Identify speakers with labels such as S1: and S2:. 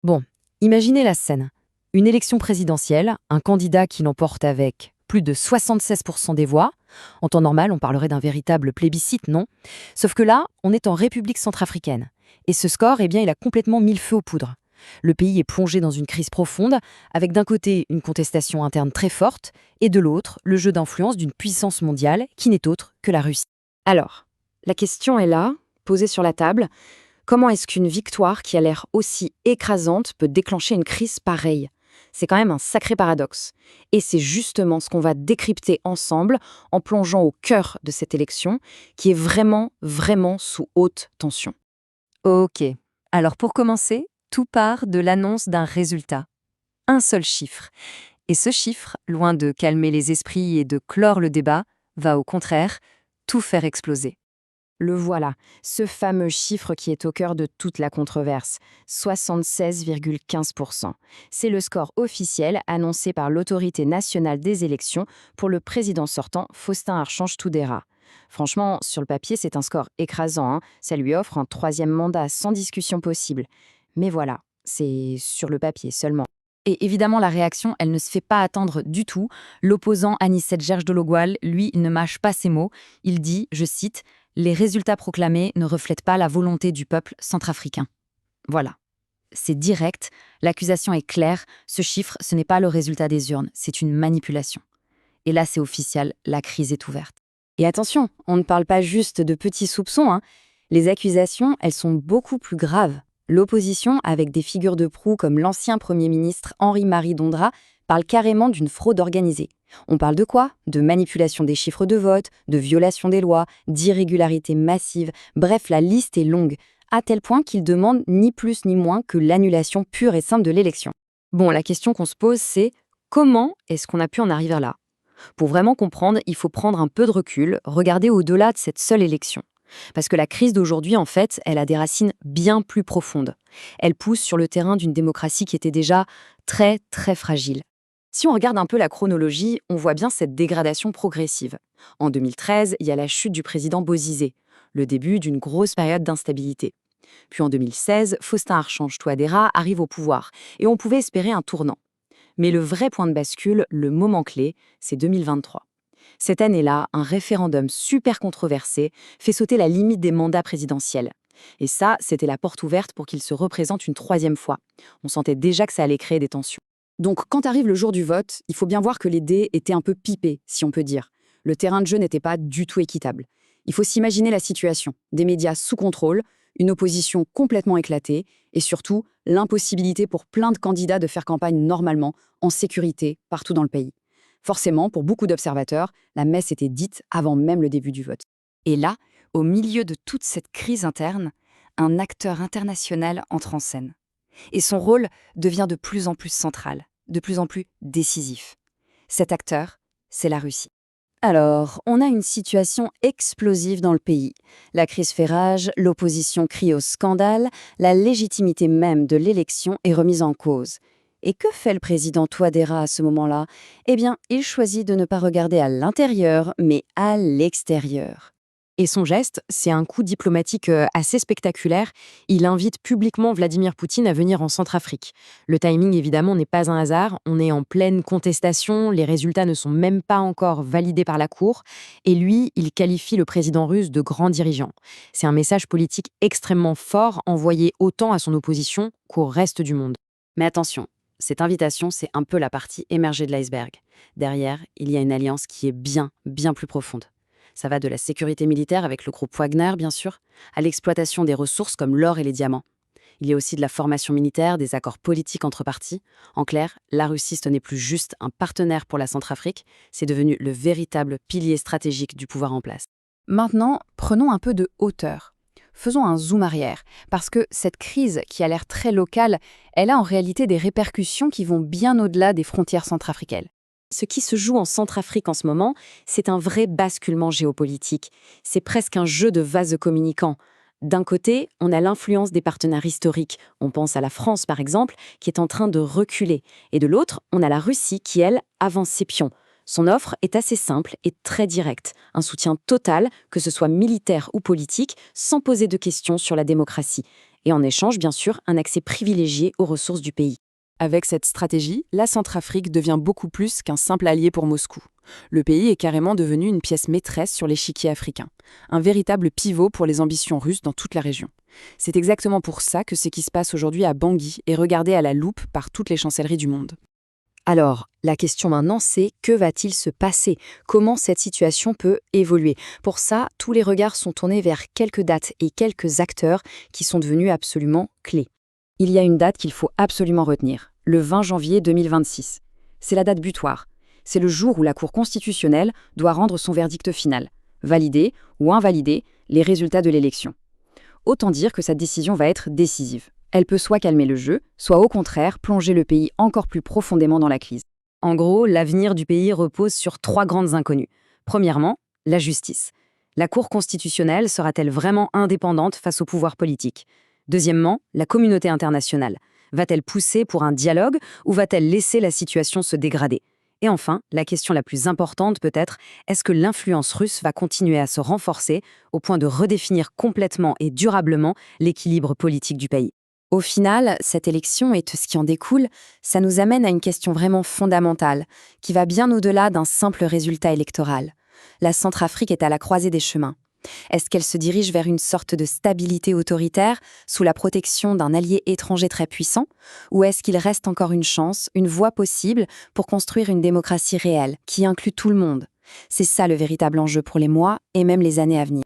S1: Bon, imaginez la scène. Une élection présidentielle, un candidat qui l'emporte avec plus de 76% des voix. En temps normal, on parlerait d'un véritable plébiscite, non? Sauf que là, on est en République centrafricaine. Et ce score, eh bien, il a complètement mis le feu aux poudres. Le pays est plongé dans une crise profonde, avec d'un côté une contestation interne très forte, et de l'autre, le jeu d'influence d'une puissance mondiale qui n'est autre que la Russie. Alors, la question est là, posée sur la table. Comment est-ce qu'une victoire qui a l'air aussi écrasante peut déclencher une crise pareille? C'est quand même un sacré paradoxe. Et c'est justement ce qu'on va décrypter ensemble en plongeant au cœur de cette élection qui est vraiment, vraiment sous haute tension. Ok. Alors pour commencer, tout part de l'annonce d'un résultat. Un seul chiffre. Et ce chiffre, loin de calmer les esprits et de clore le débat, va au contraire tout faire exploser. Le voilà, ce fameux chiffre qui est au cœur de toute la controverse, 76,15%. C'est le score officiel annoncé par l'autorité nationale des élections pour le président sortant, Faustin Archange Touadéra. Franchement, sur le papier, c'est un score écrasant, hein. Ça lui offre un troisième mandat sans discussion possible. Mais voilà, c'est sur le papier seulement. Et évidemment, la réaction, elle ne se fait pas attendre du tout. L'opposant Anicet Gerge de Logoual, lui, ne mâche pas ses mots. Il dit, je cite, les résultats proclamés ne reflètent pas la volonté du peuple centrafricain. Voilà. C'est direct, l'accusation est claire, ce chiffre, ce n'est pas le résultat des urnes, c'est une manipulation. Et là, c'est officiel, la crise est ouverte. Et attention, on ne parle pas juste de petits soupçons, hein. Les accusations, elles sont beaucoup plus graves. L'opposition, avec des figures de proue comme l'ancien Premier ministre Henri-Marie Dondra, parle carrément d'une fraude organisée. On parle de quoi? De manipulation des chiffres de vote, de violation des lois, d'irrégularités massives. Bref, la liste est longue, à tel point qu'il demande ni plus ni moins que l'annulation pure et simple de l'élection. Bon, la question qu'on se pose, c'est comment est-ce qu'on a pu en arriver là? Pour vraiment comprendre, il faut prendre un peu de recul, regarder au-delà de cette seule élection. Parce que la crise d'aujourd'hui, en fait, elle a des racines bien plus profondes. Elle pousse sur le terrain d'une démocratie qui était déjà très, très fragile. Si on regarde un peu la chronologie, on voit bien cette dégradation progressive. En 2013, il y a la chute du président Bozizé, le début d'une grosse période d'instabilité. Puis en 2016, Faustin Archange Touadéra arrive au pouvoir, et on pouvait espérer un tournant. Mais le vrai point de bascule, le moment clé, c'est 2023. Cette année-là, un référendum super controversé fait sauter la limite des mandats présidentiels. Et ça, c'était la porte ouverte pour qu'il se représente une troisième fois. On sentait déjà que ça allait créer des tensions. Donc, quand arrive le jour du vote, il faut bien voir que les dés étaient un peu pipés, si on peut dire. Le terrain de jeu n'était pas du tout équitable. Il faut s'imaginer la situation. Des médias sous contrôle, une opposition complètement éclatée, et surtout, l'impossibilité pour plein de candidats de faire campagne normalement, en sécurité, partout dans le pays. Forcément, pour beaucoup d'observateurs, la messe était dite avant même le début du vote. Et là, au milieu de toute cette crise interne, un acteur international entre en scène. Et son rôle devient de plus en plus central, de plus en plus décisif. Cet acteur, c'est la Russie. Alors, on a une situation explosive dans le pays. La crise fait rage, l'opposition crie au scandale, la légitimité même de l'élection est remise en cause. Et que fait le président Touadéra à ce moment-là? Eh bien, il choisit de ne pas regarder à l'intérieur, mais à l'extérieur. Et son geste, c'est un coup diplomatique assez spectaculaire. Il invite publiquement Vladimir Poutine à venir en Centrafrique. Le timing, évidemment, n'est pas un hasard. On est en pleine contestation, les résultats ne sont même pas encore validés par la Cour. Et lui, il qualifie le président russe de grand dirigeant. C'est un message politique extrêmement fort, envoyé autant à son opposition qu'au reste du monde. Mais attention, cette invitation, c'est un peu la partie émergée de l'iceberg. Derrière, il y a une alliance qui est bien, bien plus profonde. Ça va de la sécurité militaire avec le groupe Wagner, bien sûr, à l'exploitation des ressources comme l'or et les diamants. Il y a aussi de la formation militaire, des accords politiques entre parties. En clair, la Russie, ce n'est plus juste un partenaire pour la Centrafrique, c'est devenu le véritable pilier stratégique du pouvoir en place. Maintenant, prenons un peu de hauteur. Faisons un zoom arrière, parce que cette crise qui a l'air très locale, elle a en réalité des répercussions qui vont bien au-delà des frontières centrafricaines. Ce qui se joue en Centrafrique en ce moment, c'est un vrai basculement géopolitique. C'est presque un jeu de vase communicant. D'un côté, on a l'influence des partenaires historiques. On pense à la France, par exemple, qui est en train de reculer. Et de l'autre, on a la Russie qui, elle, avance ses pions. Son offre est assez simple et très directe. Un soutien total, que ce soit militaire ou politique, sans poser de questions sur la démocratie. Et en échange, bien sûr, un accès privilégié aux ressources du pays.
S2: Avec cette stratégie, la Centrafrique devient beaucoup plus qu'un simple allié pour Moscou. Le pays est carrément devenu une pièce maîtresse sur l'échiquier africain, un véritable pivot pour les ambitions russes dans toute la région. C'est exactement pour ça que ce qui se passe aujourd'hui à Bangui est regardé à la loupe par toutes les chancelleries du monde.
S1: Alors, la question maintenant, c'est que va-t-il se passer? Comment cette situation peut évoluer? Pour ça, tous les regards sont tournés vers quelques dates et quelques acteurs qui sont devenus absolument clés. Il y a une date qu'il faut absolument retenir, le 20 janvier 2026. C'est la date butoir. C'est le jour où la Cour constitutionnelle doit rendre son verdict final, valider ou invalider les résultats de l'élection. Autant dire que cette décision va être décisive. Elle peut soit calmer le jeu, soit au contraire plonger le pays encore plus profondément dans la crise. En gros, l'avenir du pays repose sur 3 grandes inconnues. Premièrement, la justice. La Cour constitutionnelle sera-t-elle vraiment indépendante face au pouvoir politique? Deuxièmement, la communauté internationale. Va-t-elle pousser pour un dialogue ou va-t-elle laisser la situation se dégrader? Et enfin, la question la plus importante peut-être, est-ce que l'influence russe va continuer à se renforcer au point de redéfinir complètement et durablement l'équilibre politique du pays? Au final, cette élection et tout ce qui en découle, ça nous amène à une question vraiment fondamentale, qui va bien au-delà d'un simple résultat électoral. La Centrafrique est à la croisée des chemins. Est-ce qu'elle se dirige vers une sorte de stabilité autoritaire, sous la protection d'un allié étranger très puissant, ou est-ce qu'il reste encore une chance, une voie possible pour construire une démocratie réelle, qui inclut tout le monde? C'est ça le véritable enjeu pour les mois et même les années à venir.